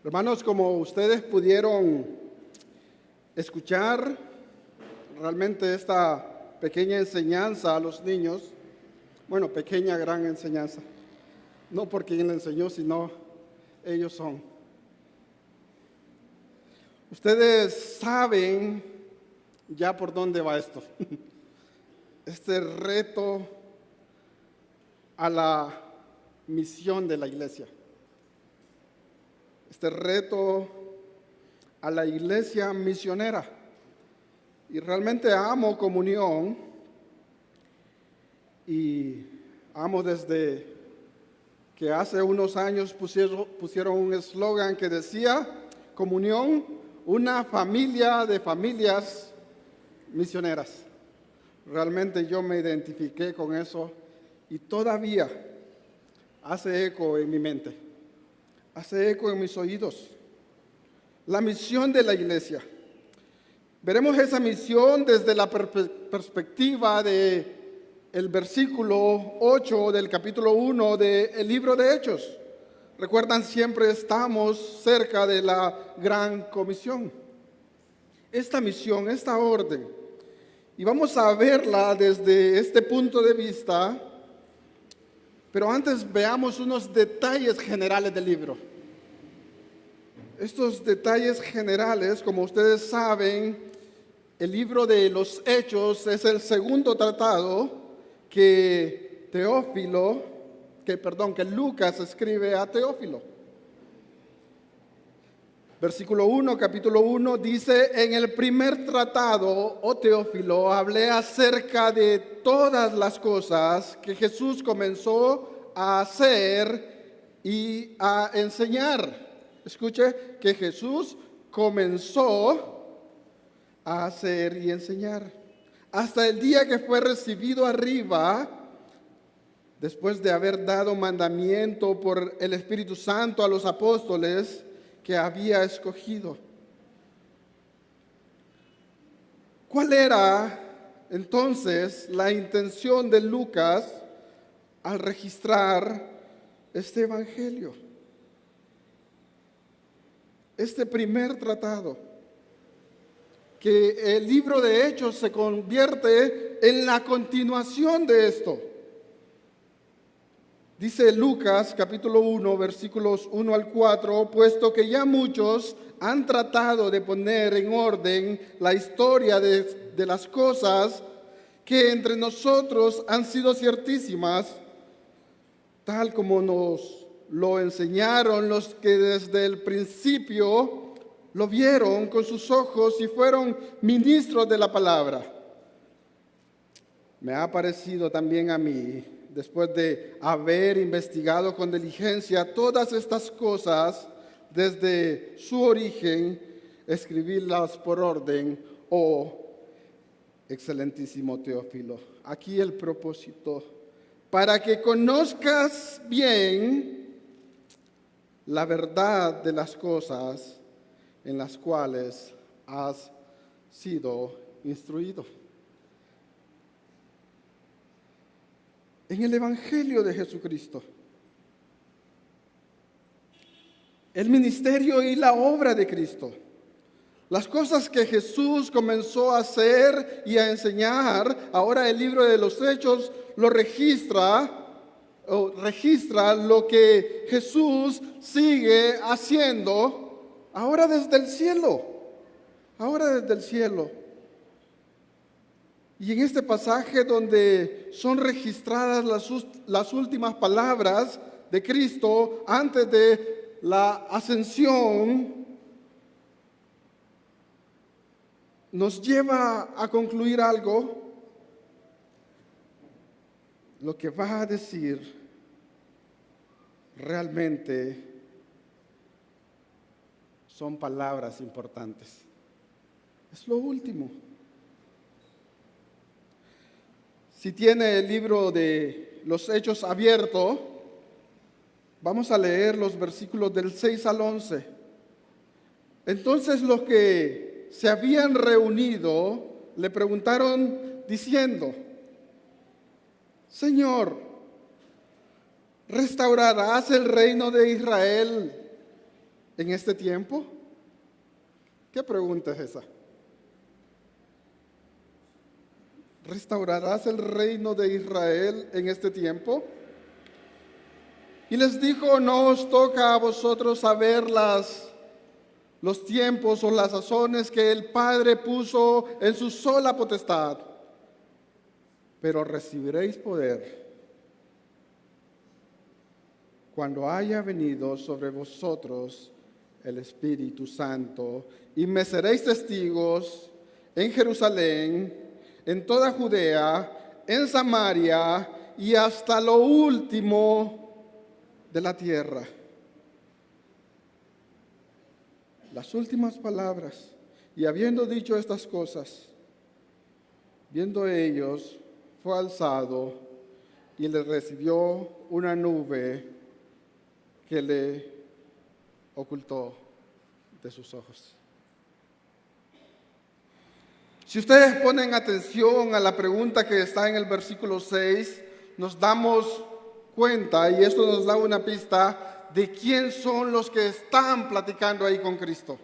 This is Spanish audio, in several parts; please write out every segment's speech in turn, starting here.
Hermanos, como ustedes pudieron escuchar, realmente esta pequeña enseñanza a los niños, bueno, pequeña, gran enseñanza, no por quien la enseñó, sino ellos son. Ustedes saben ya por dónde va esto. Este reto a la misión de la iglesia. Este reto a la iglesia misionera. Y realmente amo Comunión y amo desde que hace unos años pusieron un eslogan que decía: Comunión, una familia de familias misioneras. Realmente yo me identifiqué con eso y todavía hace eco en mi mente, hace eco en mis oídos. La misión de la iglesia. Veremos esa misión desde la perspectiva del versículo 8 del capítulo 1 del libro de Hechos. Recuerdan, siempre estamos cerca de la gran comisión. Esta misión, esta orden. Y vamos a verla desde este punto de vista, pero antes veamos unos detalles generales del libro. Estos detalles generales, como ustedes saben, el libro de los Hechos es el segundo tratado que Lucas escribe a Teófilo. Versículo 1, capítulo 1, dice: en el primer tratado, oh Teófilo, hablé acerca de todas las cosas que Jesús comenzó a hacer y a enseñar. Escuche, que Jesús comenzó a hacer y enseñar hasta el día que fue recibido arriba, después de haber dado mandamiento por el Espíritu Santo a los apóstoles que había escogido. ¿Cuál era entonces la intención de Lucas al registrar este evangelio? Este primer tratado, que el libro de Hechos se convierte en la continuación de esto. Dice Lucas capítulo 1, versículos 1 al 4, puesto que ya muchos han tratado de poner en orden la historia de las cosas que entre nosotros han sido ciertísimas, tal como nos lo enseñaron los que desde el principio lo vieron con sus ojos y fueron ministros de la palabra. Me ha parecido también a mí, después de haber investigado con diligencia todas estas cosas desde su origen, escribirlas por orden, oh excelentísimo Teófilo. Aquí el propósito: para que conozcas bien la verdad de las cosas en las cuales has sido instruido. En el Evangelio de Jesucristo, el ministerio y la obra de Cristo, las cosas que Jesús comenzó a hacer y a enseñar, ahora el libro de los Hechos lo registra lo que Jesús sigue haciendo ahora desde el cielo, Y en este pasaje donde son registradas las últimas palabras de Cristo antes de la ascensión, nos lleva a concluir algo. Lo que va a decir realmente son palabras importantes. Es lo último. Si tiene el libro de los Hechos abierto, vamos a leer los versículos del 6 al 11. Entonces los que se habían reunido le preguntaron diciendo: Señor, ¿restaurarás el reino de Israel en este tiempo? ¿Qué pregunta es esa? ¿Restaurarás el reino de Israel en este tiempo? Y les dijo, no os toca a vosotros saber los tiempos o las sazones que el Padre puso en su sola potestad, pero recibiréis poder cuando haya venido sobre vosotros el Espíritu Santo, y me seréis testigos en Jerusalén, en toda Judea, en Samaria y hasta lo último de la tierra. Las últimas palabras. Y habiendo dicho estas cosas, viendo ellos, fue alzado y le recibió una nube que le ocultó de sus ojos. Si ustedes ponen atención a la pregunta que está en el versículo 6, nos damos cuenta, y esto nos da una pista, de quién son los que están platicando ahí con Cristo.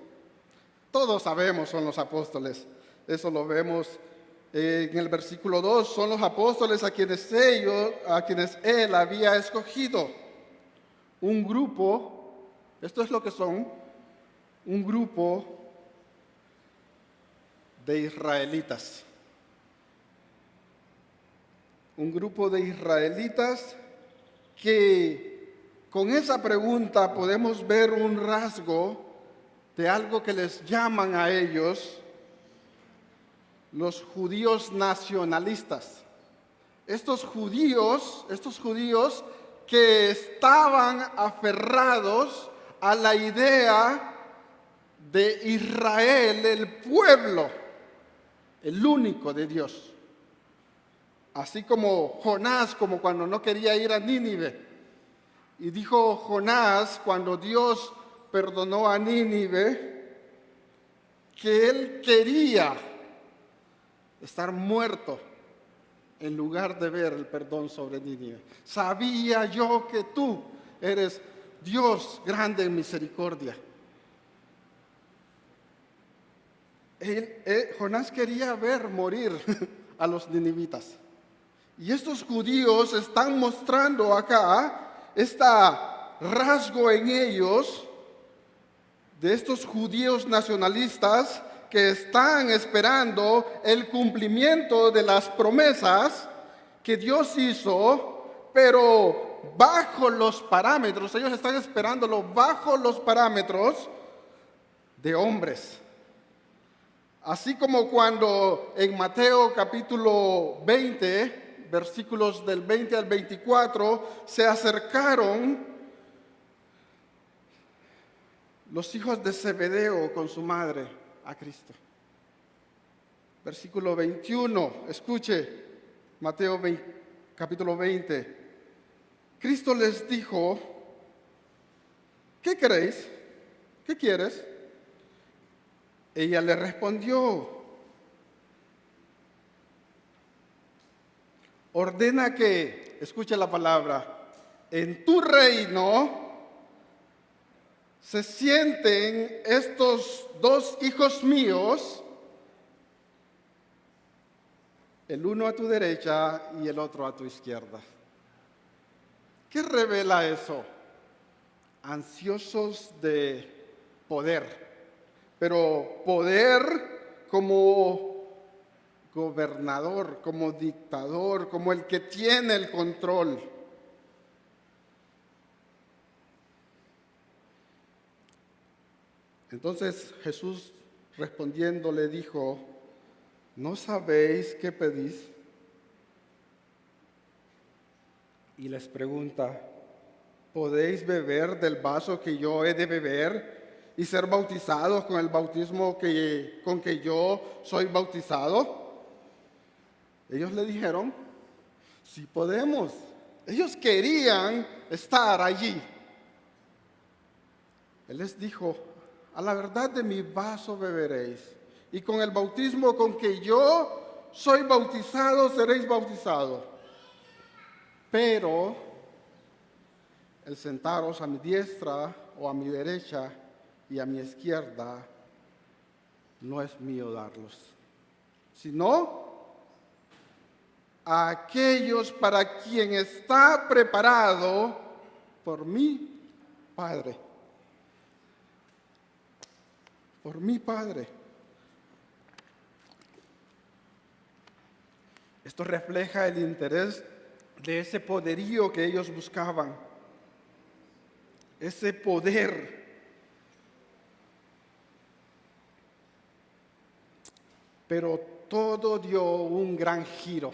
Todos sabemos son los apóstoles. Eso lo vemos en el versículo 2. Son los apóstoles a quienes él había escogido. Un grupo, esto es lo que son, un grupo de israelitas. Un grupo de israelitas que con esa pregunta podemos ver un rasgo de algo que les llaman a ellos los judíos nacionalistas. Estos judíos que estaban aferrados a la idea de Israel, el pueblo, el único de Dios. Así como Jonás, como cuando no quería ir a Nínive. Y dijo Jonás, cuando Dios perdonó a Nínive, que él quería estar muerto en lugar de ver el perdón sobre Nínive. Sabía yo que tú eres Dios grande en misericordia. Jonás quería ver morir a los ninivitas. Y estos judíos están mostrando acá este rasgo en ellos de estos judíos nacionalistas que están esperando el cumplimiento de las promesas que Dios hizo, pero bajo los parámetros, ellos están esperándolo bajo los parámetros de hombres. Así como cuando en Mateo capítulo 20, versículos del 20 al 24, se acercaron los hijos de Zebedeo con su madre a Cristo. Versículo 21, escuche, Mateo 20, capítulo 20. Cristo les dijo, ¿qué queréis? ¿Qué quieres? Ella le respondió, ordena que, escuche la palabra, en tu reino se sienten estos dos hijos míos, el uno a tu derecha y el otro a tu izquierda. ¿Qué revela eso? Ansiosos de poder. Pero poder como gobernador, como dictador, como el que tiene el control. Entonces Jesús respondiendo le dijo, ¿no sabéis qué pedís? Y les pregunta, ¿podéis beber del vaso que yo he de beber y ser bautizados con el bautismo con que yo soy bautizado? Ellos le dijeron, sí podemos. Ellos querían estar allí. Él les dijo, a la verdad de mi vaso beberéis, y con el bautismo con que yo soy bautizado seréis bautizados. Pero el sentaros a mi diestra o a mi derecha y a mi izquierda, no es mío darlos, sino a aquellos para quien está preparado por mi Padre. Por mi Padre. Esto refleja el interés de ese poderío que ellos buscaban. Ese poder. Pero todo dio un gran giro.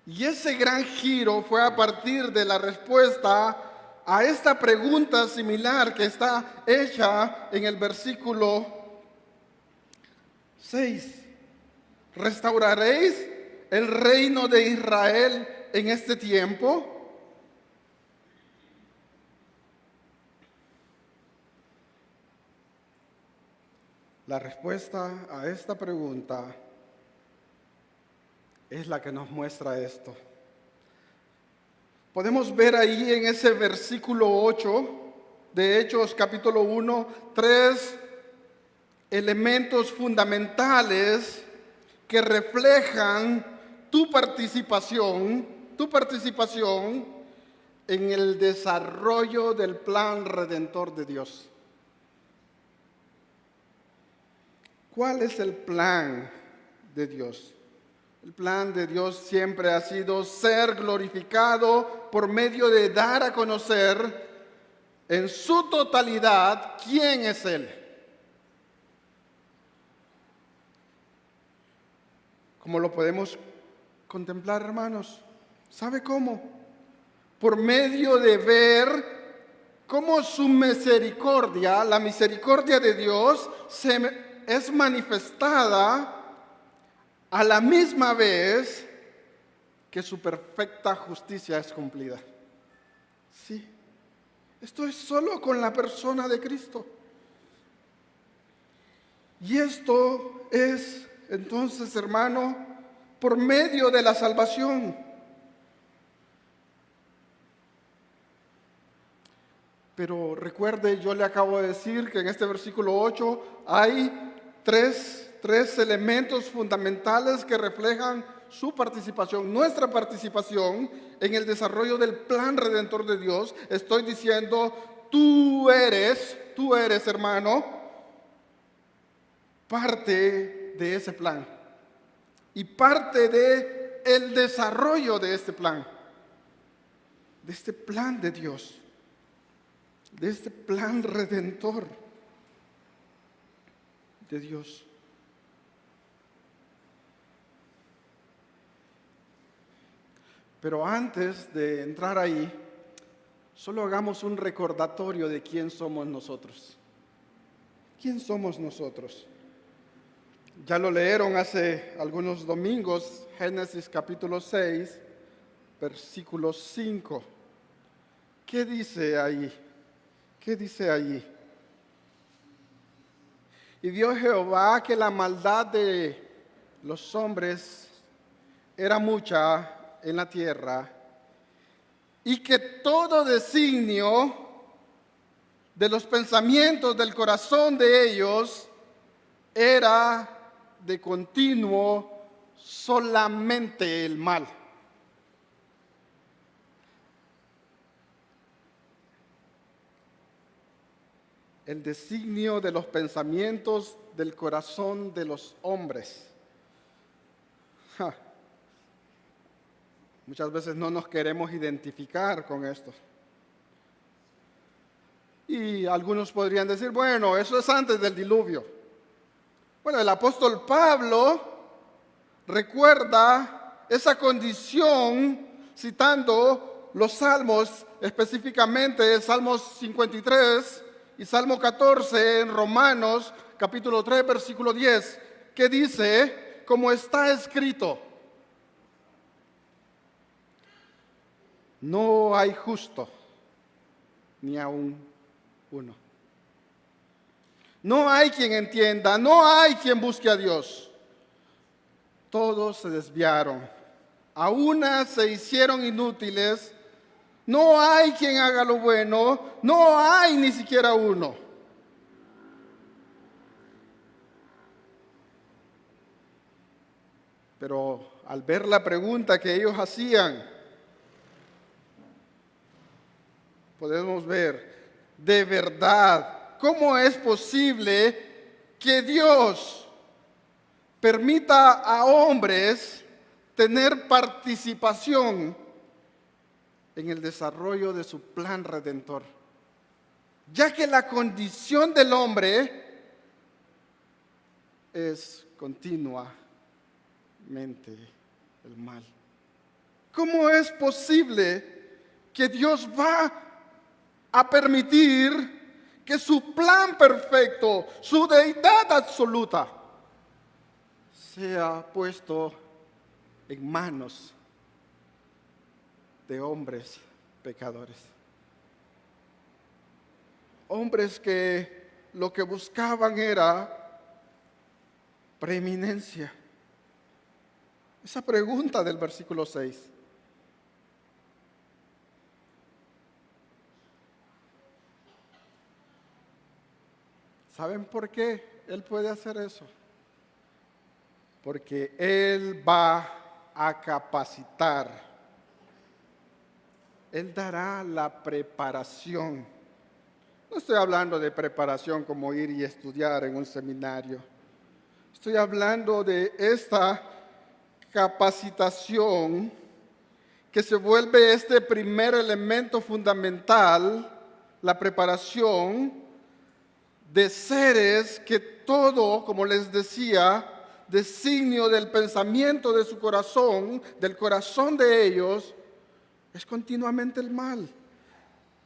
Y ese gran giro fue a partir de la respuesta a esta pregunta similar que está hecha en el versículo 6. ¿Restauraréis el reino de Israel en este tiempo? La respuesta a esta pregunta es la que nos muestra esto. Podemos ver ahí en ese versículo 8 de Hechos capítulo 1, 3 elementos fundamentales que reflejan tu participación en el desarrollo del plan redentor de Dios. ¿Cuál es el plan de Dios? El plan de Dios siempre ha sido ser glorificado por medio de dar a conocer en su totalidad quién es Él. ¿Cómo lo podemos contemplar, hermanos? ¿Sabe cómo? Por medio de ver cómo su misericordia, la misericordia de Dios, es manifestada a la misma vez que su perfecta justicia es cumplida. Sí, esto es solo con la persona de Cristo. Y esto es, entonces, hermano, por medio de la salvación. Pero recuerde, yo le acabo de decir que en este versículo 8 hay tres elementos fundamentales que reflejan su participación, nuestra participación en el desarrollo del plan redentor de Dios. Estoy diciendo, tú eres, hermano, parte de ese plan y parte de el desarrollo de este plan de Dios, de este plan redentor de Dios. Pero antes de entrar ahí, solo hagamos un recordatorio de quién somos nosotros. ¿Quién somos nosotros? Ya lo leyeron hace algunos domingos, Génesis capítulo 6, versículo 5. ¿Qué dice ahí? ¿Qué dice allí? Y vio Jehová que la maldad de los hombres era mucha en la tierra, y que todo designio de los pensamientos del corazón de ellos era de continuo solamente el mal. El designio de los pensamientos del corazón de los hombres. Muchas veces no nos queremos identificar con esto. Y algunos podrían decir, bueno, eso es antes del diluvio. Bueno, el apóstol Pablo recuerda esa condición citando los salmos, específicamente el Salmo 53 y Salmo 14 en Romanos capítulo 3 versículo 10, que dice, como está escrito, no hay justo, ni aun uno. No hay quien entienda, no hay quien busque a Dios. Todos se desviaron, a una se hicieron inútiles. No hay quien haga lo bueno, no hay ni siquiera uno. Pero al ver la pregunta que ellos hacían, podemos ver, de verdad, ¿cómo es posible que Dios permita a hombres tener participación en el desarrollo de su plan redentor? Ya que la condición del hombre es continuamente el mal. ¿Cómo es posible que Dios va a permitir que su plan perfecto, su deidad absoluta, sea puesto en manos de hombres pecadores? Hombres que lo que buscaban era preeminencia. Esa pregunta del versículo 6. ¿Saben por qué Él puede hacer eso? Porque Él va a capacitar. Él dará la preparación. No estoy hablando de preparación como ir y estudiar en un seminario. Estoy hablando de esta capacitación que se vuelve este primer elemento fundamental, la preparación de seres que todo, como les decía, designio del pensamiento de su corazón, del corazón de ellos, es continuamente el mal.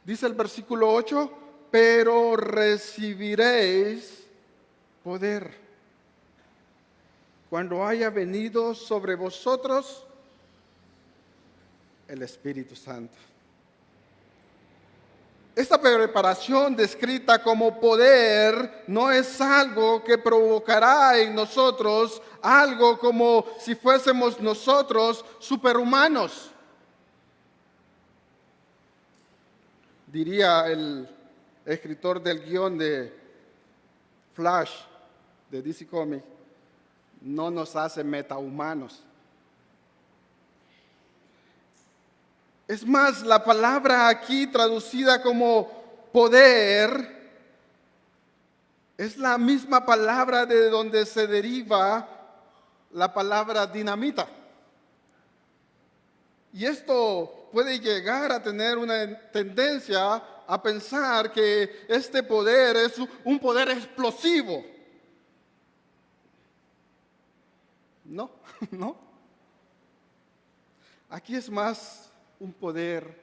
Dice el versículo 8, pero recibiréis poder cuando haya venido sobre vosotros el Espíritu Santo. Esta preparación descrita como poder no es algo que provocará en nosotros algo como si fuésemos nosotros superhumanos. Diría el escritor del guión de Flash de DC Comics, no nos hace metahumanos. Es más, la palabra aquí traducida como poder es la misma palabra de donde se deriva la palabra dinamita. Y esto puede llegar a tener una tendencia a pensar que este poder es un poder explosivo. No, no. Aquí es más un poder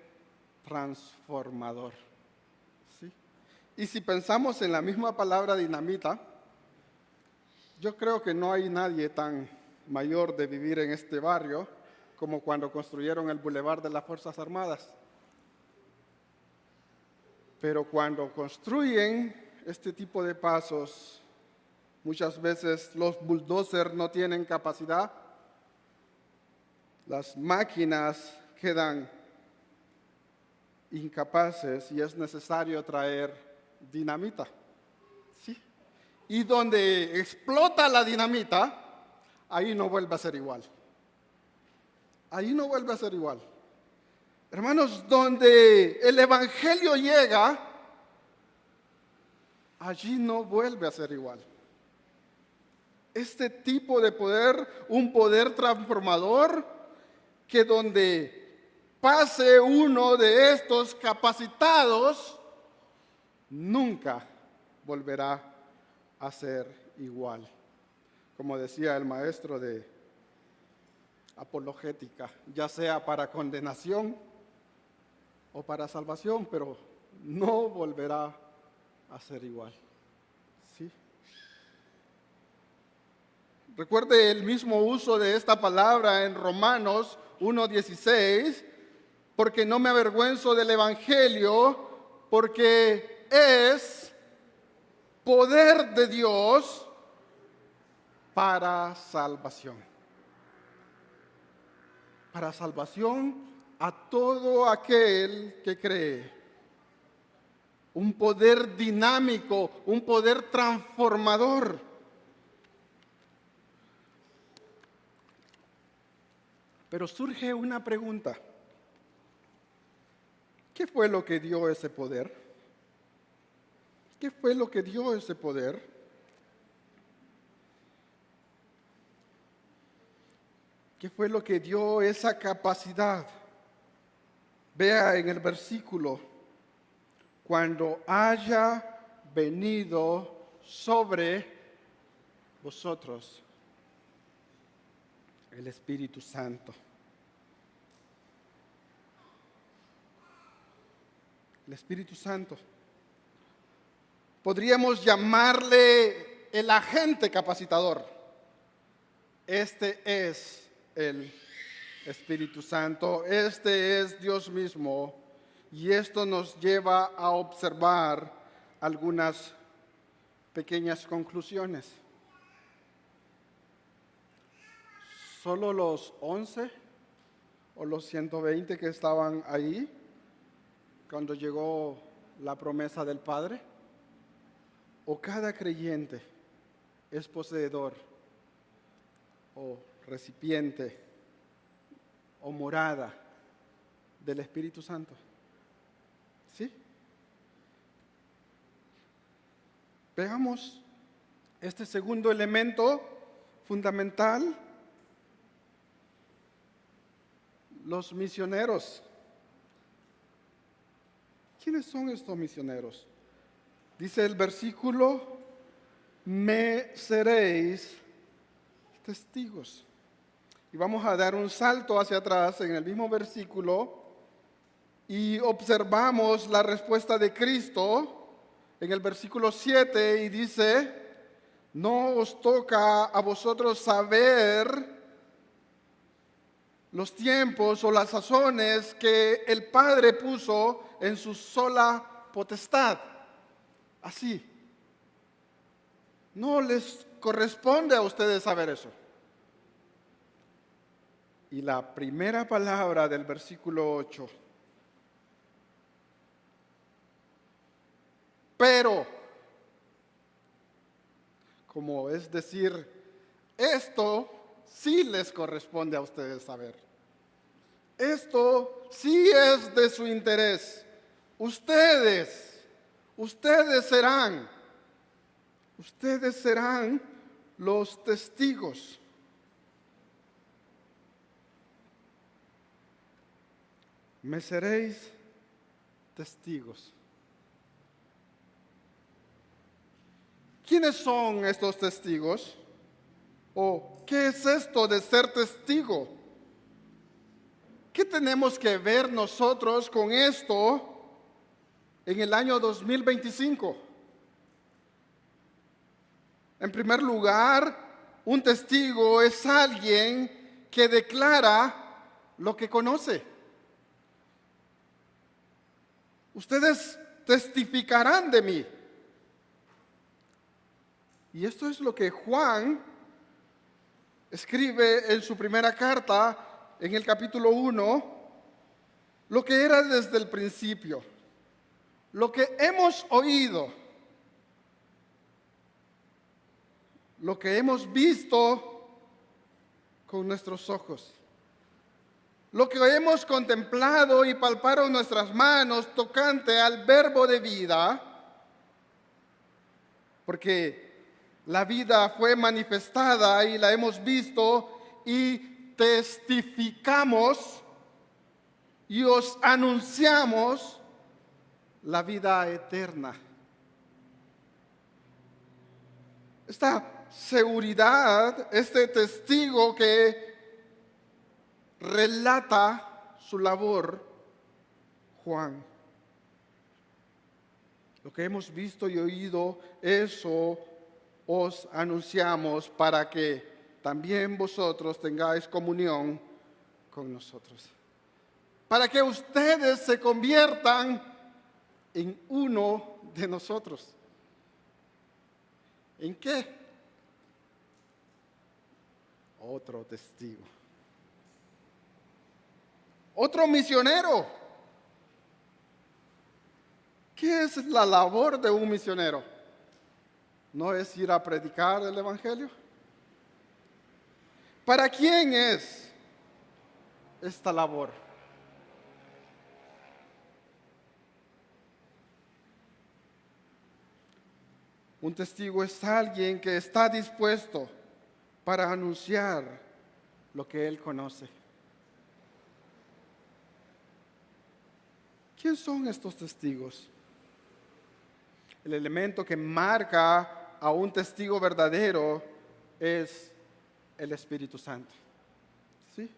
transformador. ¿Sí? Y si pensamos en la misma palabra dinamita, yo creo que no hay nadie tan mayor de vivir en este barrio como cuando construyeron el Boulevard de las Fuerzas Armadas. Pero cuando construyen este tipo de pasos, muchas veces los bulldozers no tienen capacidad, las máquinas quedan incapaces y es necesario traer dinamita. ¿Sí? Y donde explota la dinamita, ahí no vuelve a ser igual. Ahí no vuelve a ser igual. Hermanos, donde el evangelio llega, allí no vuelve a ser igual. Este tipo de poder, un poder transformador, que donde pase uno de estos capacitados, nunca volverá a ser igual. Como decía el maestro de apologética, ya sea para condenación o para salvación, pero no volverá a ser igual. ¿Sí? Recuerde el mismo uso de esta palabra en Romanos 1:16, porque no me avergüenzo del evangelio, porque es poder de Dios para salvación. Para salvación a todo aquel que cree. Un poder dinámico, un poder transformador. Pero surge una pregunta. ¿Qué fue lo que dio ese poder? ¿Qué fue lo que dio ese poder? ¿Qué fue lo que dio esa capacidad? Vea en el versículo, cuando haya venido sobre vosotros el Espíritu Santo. El Espíritu Santo. Podríamos llamarle el agente capacitador. Este es el Espíritu Santo, este es Dios mismo, y esto nos lleva a observar algunas pequeñas conclusiones. Solo los 11 o los 120 que estaban ahí cuando llegó la promesa del Padre, o cada creyente es poseedor o recipiente o morada del Espíritu Santo. ¿Sí? Veamos este segundo elemento fundamental, los misioneros. ¿Quiénes son estos misioneros? Dice el versículo, me seréis testigos. Y vamos a dar un salto hacia atrás en el mismo versículo y observamos la respuesta de Cristo en el versículo 7 y dice, no os toca a vosotros saber los tiempos o las sazones que el Padre puso en su sola potestad. Así. No les corresponde a ustedes saber eso. Y la primera palabra del versículo 8. Pero, como es decir, esto sí les corresponde a ustedes saber. Esto sí es de su interés. Ustedes serán los testigos. Me seréis testigos. ¿Quiénes son estos testigos? ¿O qué es esto de ser testigo? ¿Qué tenemos que ver nosotros con esto en el año 2025? En primer lugar, un testigo es alguien que declara lo que conoce. Ustedes testificarán de mí. Y esto es lo que Juan escribe en su primera carta, en el capítulo 1, lo que era desde el principio, lo que hemos oído, lo que hemos visto con nuestros ojos, lo que hemos contemplado y palparon nuestras manos tocante al verbo de vida, porque la vida fue manifestada y la hemos visto y testificamos y os anunciamos la vida eterna. Esta seguridad, este testigo que relata su labor, Juan. Lo que hemos visto y oído, eso os anunciamos para que también vosotros tengáis comunión con nosotros. Para que ustedes se conviertan en uno de nosotros. ¿En qué? Otro testigo. Otro misionero. ¿Qué es la labor de un misionero? ¿No es ir a predicar el evangelio? ¿Para quién es? esta labor. Un testigo es alguien que está dispuesto para anunciar lo que él conoce. ¿Quién son estos testigos? El elemento que marca a un testigo verdadero es el Espíritu Santo. ¿Sí?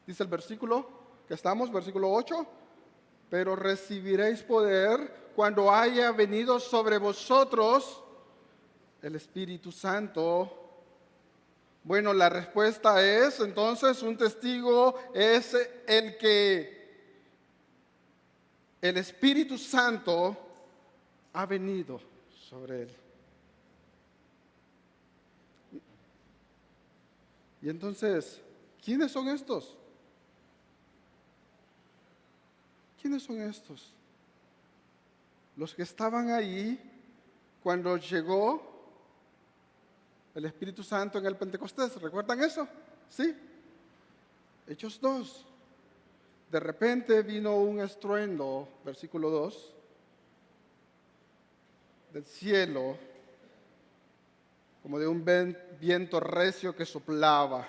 Dice el versículo que estamos, versículo 8, pero recibiréis poder cuando haya venido sobre vosotros el Espíritu Santo. Bueno, la respuesta es, entonces, un testigo es el que el Espíritu Santo ha venido sobre él. Y entonces, ¿quiénes son estos? ¿Quiénes son estos? Los que estaban ahí cuando llegó el Espíritu Santo en el Pentecostés. ¿Recuerdan eso? ¿Sí? Hechos 2. De repente vino un estruendo, versículo 2, del cielo, como de un viento recio que soplaba.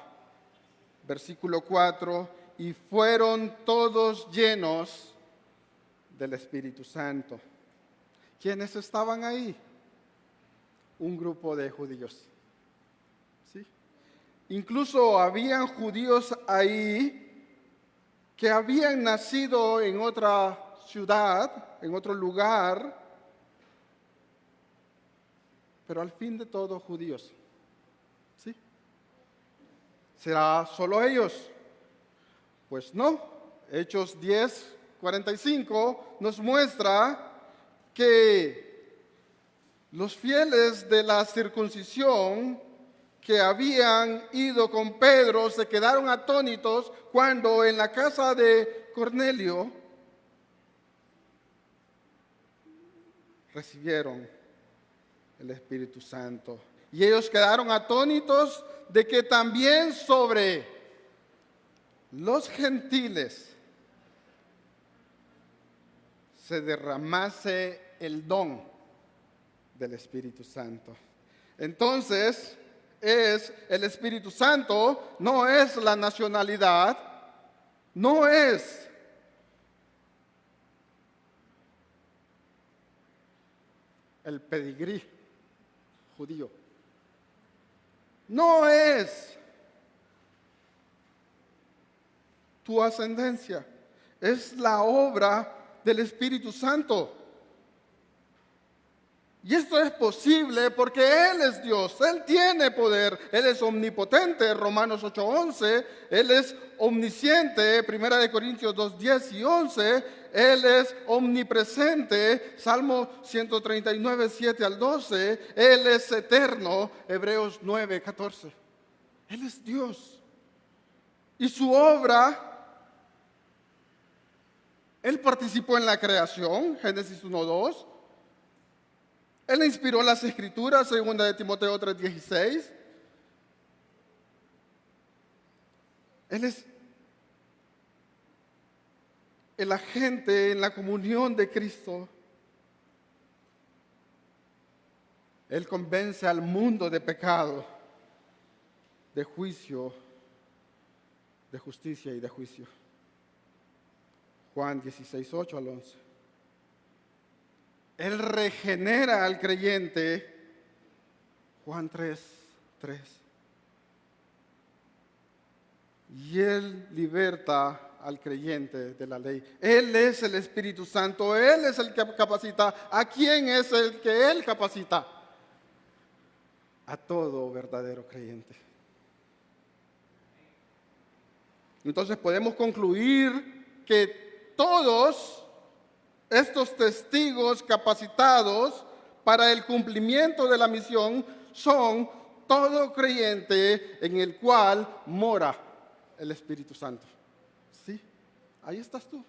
Versículo 4, y fueron todos llenos del Espíritu Santo. ¿Quiénes estaban ahí? Un grupo de judíos. ¿Sí? Incluso habían judíos ahí que habían nacido en otra ciudad, en otro lugar, pero al fin de todo judíos. ¿Sí? ¿Será solo ellos? Pues no. Hechos 10:45 nos muestra que los fieles de la circuncisión que habían ido con Pedro se quedaron atónitos cuando en la casa de Cornelio recibieron el Espíritu Santo. Y ellos quedaron atónitos de que también sobre los gentiles se derramase el don del Espíritu Santo. Entonces, el Espíritu Santo no es la nacionalidad, no es el pedigrí judío, no es tu ascendencia, es la obra del Espíritu Santo. Y esto es posible porque Él es Dios, Él tiene poder, Él es omnipotente, Romanos 8:11, Él es omnisciente, 1 Corintios 2:10 y 11, Él es omnipresente, Salmo 139, 7 al 12, Él es eterno, Hebreos 9:14. Él es Dios. Y su obra, Él participó en la creación, Génesis 1:2. Él inspiró las Escrituras, 2 de Timoteo 3:16. Él es el agente en la comunión de Cristo. Él convence al mundo de pecado, de juicio, de justicia y de juicio. Juan 16:8 al 11. Él regenera al creyente, Juan 3:3. Y Él liberta al creyente de la ley. Él es el Espíritu Santo, Él es el que capacita. ¿A quién es el que Él capacita? A todo verdadero creyente. Entonces podemos concluir que todos estos testigos capacitados para el cumplimiento de la misión son todo creyente en el cual mora el Espíritu Santo. Sí, ahí estás tú.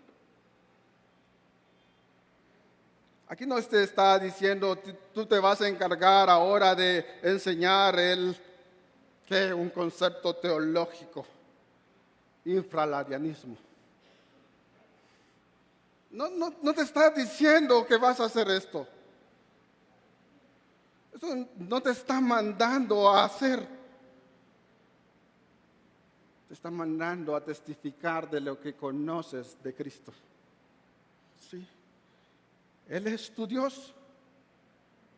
Aquí no te está diciendo, tú te vas a encargar ahora de enseñar un concepto teológico. infralarianismo. No te está diciendo que vas a hacer esto. Eso no te está mandando a hacer. Te está mandando a testificar de lo que conoces de Cristo. Sí. Él es tu Dios.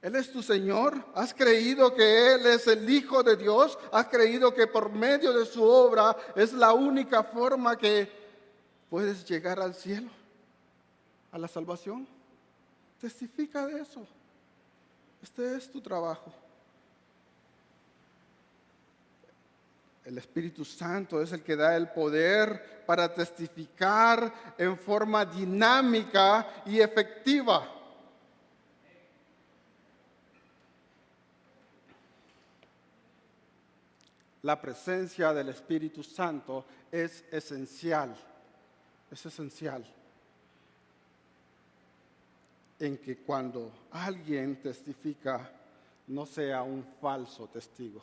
Él es tu Señor. ¿Has creído que Él es el Hijo de Dios? ¿Has creído que por medio de su obra es la única forma que puedes llegar al cielo, a la salvación? Testifica de eso. Este es tu trabajo. El Espíritu Santo es el que da el poder para testificar en forma dinámica y efectiva. La presencia del Espíritu Santo es esencial. Es esencial. En que cuando alguien testifica, no sea un falso testigo.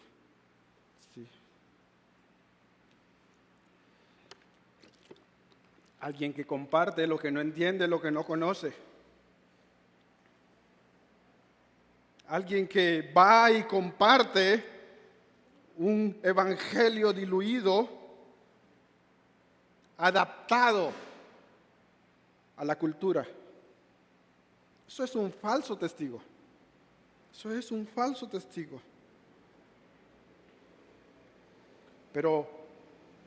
Sí. Alguien que comparte lo que no entiende, lo que no conoce. Alguien que va y comparte un evangelio diluido, adaptado a la cultura. Eso es un falso testigo. Eso es un falso testigo. Pero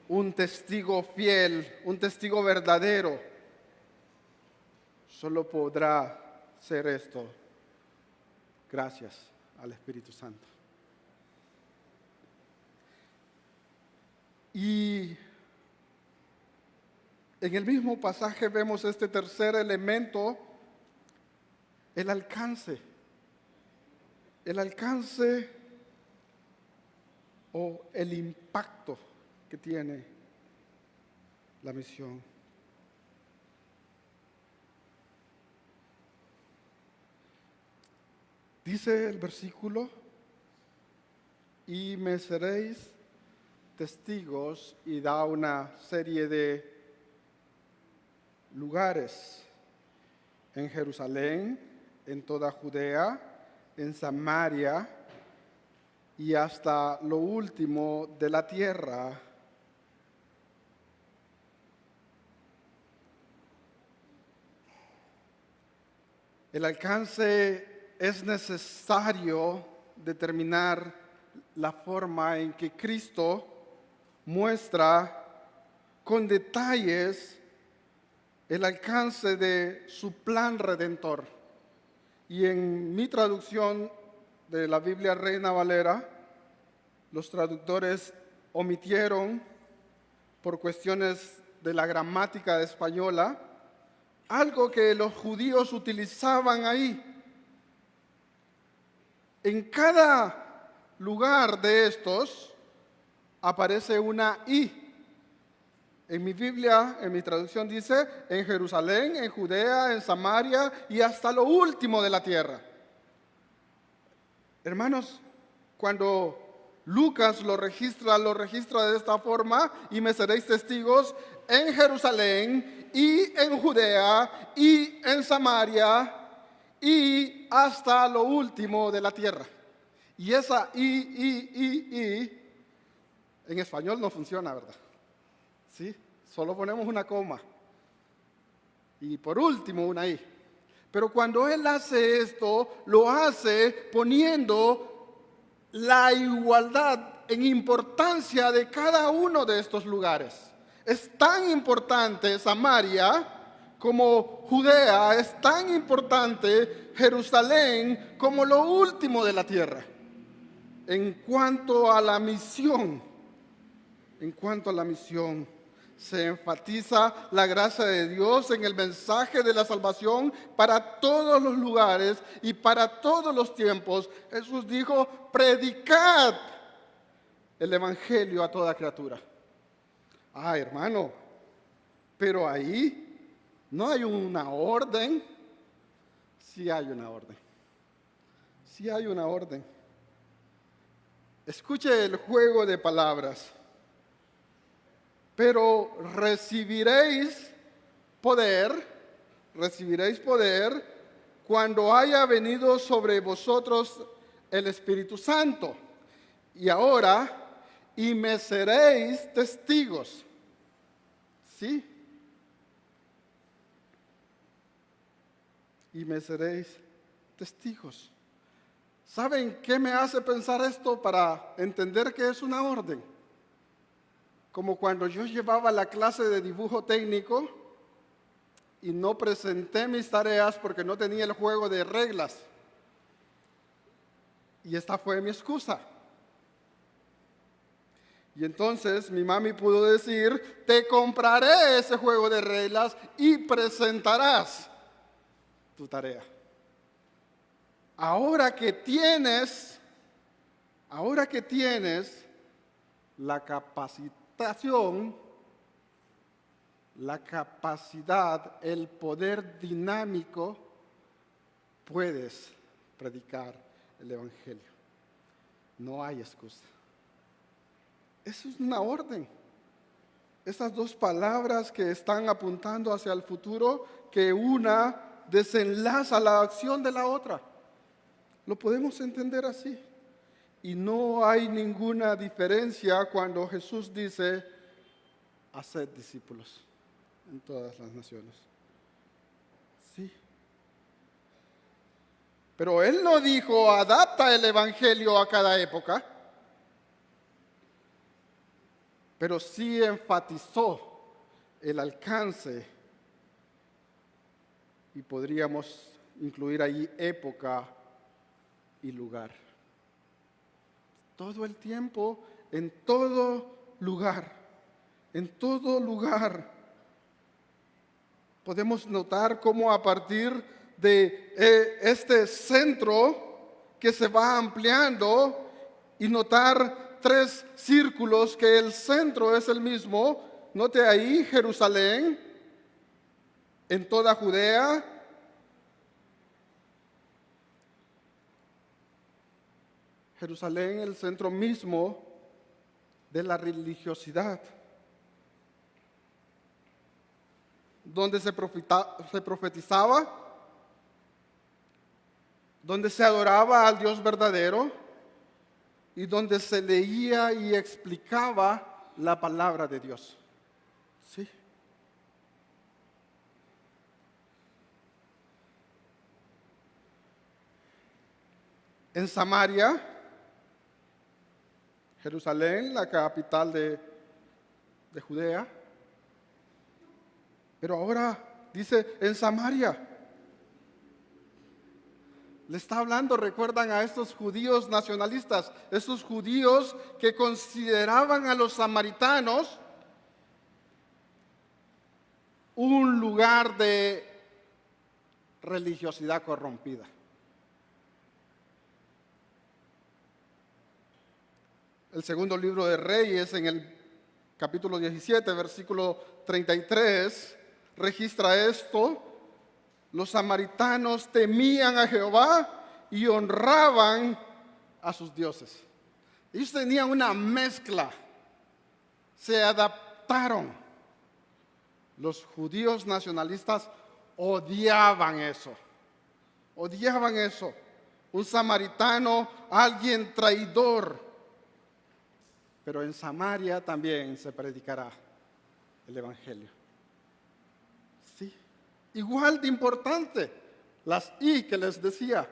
un testigo fiel, un testigo verdadero, solo podrá ser esto gracias al Espíritu Santo. Y en el mismo pasaje vemos este tercer elemento, el alcance. El alcance o el impacto que tiene la misión. Dice el versículo, y me seréis testigos, y da una serie de lugares en Jerusalén, en toda Judea, en Samaria y hasta lo último de la tierra. El alcance es necesario determinar la forma en que Cristo muestra con detalles el alcance de su plan redentor. Y en mi traducción de la Biblia Reina Valera, los traductores omitieron, por cuestiones de la gramática española, algo que los judíos utilizaban ahí. En cada lugar de estos aparece una I. En mi Biblia, en mi traducción dice, en Jerusalén, en Judea, en Samaria y hasta lo último de la tierra. Hermanos, cuando Lucas lo registra de esta forma, y me seréis testigos en Jerusalén y en Judea y en Samaria y hasta lo último de la tierra. Y esa I, en español no funciona, ¿verdad? ¿Sí? Solo ponemos una coma. Y por último una I. Pero cuando Él hace esto, lo hace poniendo la igualdad en importancia de cada uno de estos lugares. Es tan importante Samaria como Judea, es tan importante Jerusalén como lo último de la tierra. En cuanto a la misión, se enfatiza la gracia de Dios en el mensaje de la salvación para todos los lugares y para todos los tiempos. Jesús dijo, predicad el evangelio a toda criatura. Hermano, pero ahí no hay una orden. Sí hay una orden. Sí hay una orden. Escuche el juego de palabras. pero recibiréis poder cuando haya venido sobre vosotros el Espíritu Santo. Y ahora, y me seréis testigos. ¿Sí? Y me seréis testigos. ¿Saben qué me hace pensar esto para entender que es una orden? Como cuando yo llevaba la clase de dibujo técnico y no presenté mis tareas porque no tenía el juego de reglas. Y esta fue mi excusa. Y entonces mi mami pudo decir, te compraré ese juego de reglas y presentarás tu tarea. Ahora que tienes la capacitación, la capacidad, el poder dinámico, puedes predicar el Evangelio. No hay excusa. Eso es una orden. Esas dos palabras que están apuntando hacia el futuro, que una desenlaza la acción de la otra. Lo podemos entender así. Y no hay ninguna diferencia cuando Jesús dice, haced discípulos en todas las naciones. Sí. Pero Él no dijo, adapta el Evangelio a cada época. Pero sí enfatizó el alcance y podríamos incluir ahí época y lugar. Todo el tiempo, en todo lugar, podemos notar cómo a partir de este centro que se va ampliando y notar 3 círculos que el centro es el mismo. Note ahí Jerusalén, en toda Judea, Jerusalén, el centro mismo de la religiosidad, donde se profetizaba, donde se adoraba al Dios verdadero y donde se leía y explicaba la palabra de Dios. ¿Sí? En Samaria, Jerusalén, la capital de Judea, pero ahora dice en Samaria. Le está hablando, recuerdan, a estos judíos nacionalistas, estos judíos que consideraban a los samaritanos un lugar de religiosidad corrompida. El segundo libro de Reyes, en el capítulo 17, versículo 33, registra esto. Los samaritanos temían a Jehová y honraban a sus dioses. Ellos tenían una mezcla, se adaptaron. Los judíos nacionalistas odiaban eso. Un samaritano, alguien traidor. Pero en Samaria también se predicará el Evangelio. Sí. Igual de importante, las I que les decía.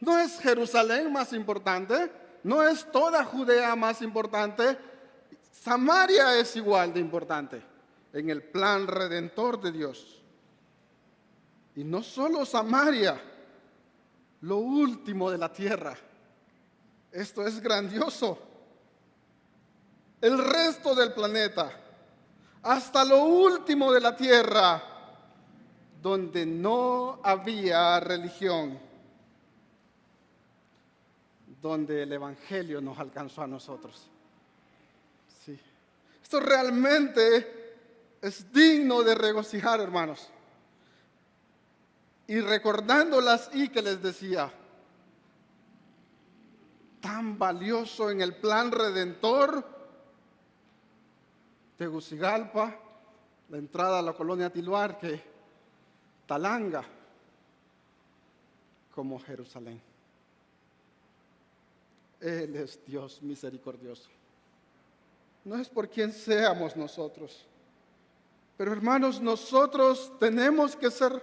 ¿No es Jerusalén más importante? ¿No es toda Judea más importante? Samaria es igual de importante en el plan redentor de Dios. Y no solo Samaria, lo último de la tierra. Esto es grandioso. El resto del planeta, hasta lo último de la tierra, donde no había religión, donde el Evangelio nos alcanzó a nosotros. Sí. Esto realmente es digno de regocijar, hermanos. Y recordando las I que les decía, tan valioso en el plan redentor, Tegucigalpa, la entrada a la colonia Tiluarque, Talanga, como Jerusalén. Él es Dios misericordioso. No es por quien seamos nosotros, pero hermanos, nosotros tenemos que ser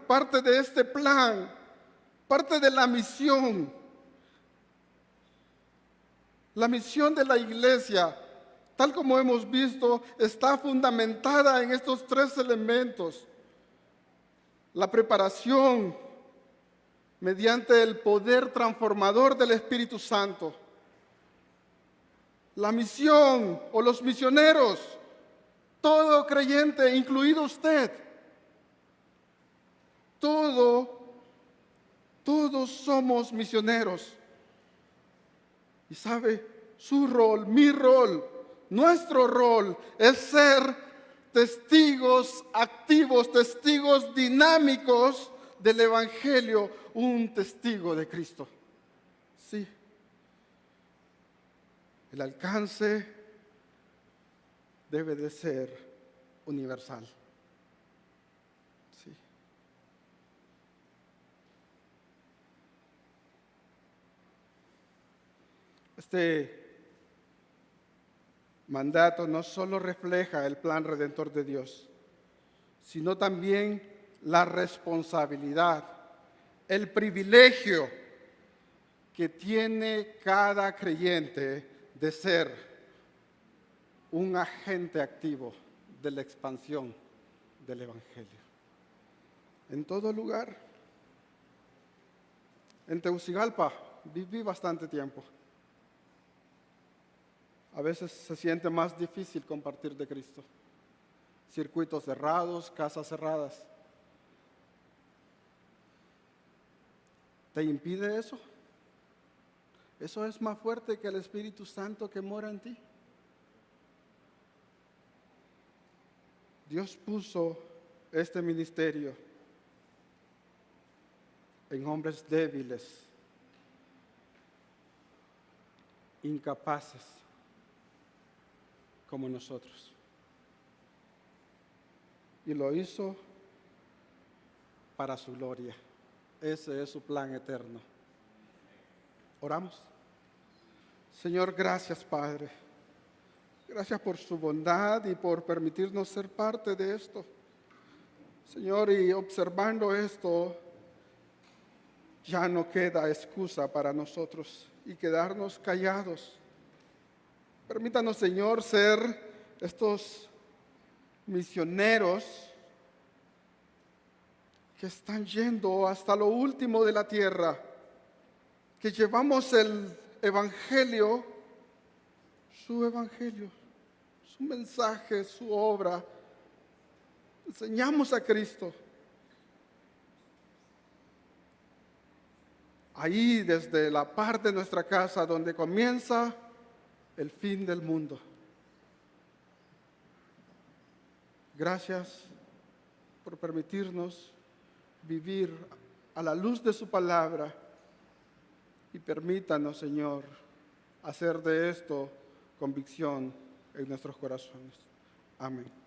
parte de este plan, parte de la misión. La misión de la iglesia, tal como hemos visto, está fundamentada en estos tres elementos. La preparación mediante el poder transformador del Espíritu Santo. La misión o los misioneros, todo creyente, incluido usted. Todos somos misioneros. Y sabe, su rol, mi rol, nuestro rol es ser testigos activos, testigos dinámicos del Evangelio, un testigo de Cristo. Sí. El alcance debe de ser universal. Sí. Este mandato no solo refleja el plan redentor de Dios, sino también la responsabilidad, el privilegio que tiene cada creyente de ser un agente activo de la expansión del Evangelio. En todo lugar. En Tegucigalpa viví bastante tiempo. A veces se siente más difícil compartir de Cristo. Circuitos cerrados, casas cerradas. ¿Te impide eso? Eso es más fuerte que el Espíritu Santo que mora en ti. Dios puso este ministerio en hombres débiles, incapaces, como nosotros. Y lo hizo para su gloria. Ese es su plan eterno. Oramos. Señor, gracias, Padre. Gracias por su bondad y por permitirnos ser parte de esto. Señor, y observando esto, ya no queda excusa para nosotros y quedarnos callados. Permítanos, Señor, ser estos misioneros que están yendo hasta lo último de la tierra, que llevamos el Evangelio, su mensaje, su obra. Enseñamos a Cristo. Ahí, desde la parte de nuestra casa donde comienza el fin del mundo. Gracias por permitirnos vivir a la luz de su palabra y permítanos, Señor, hacer de esto convicción en nuestros corazones. Amén.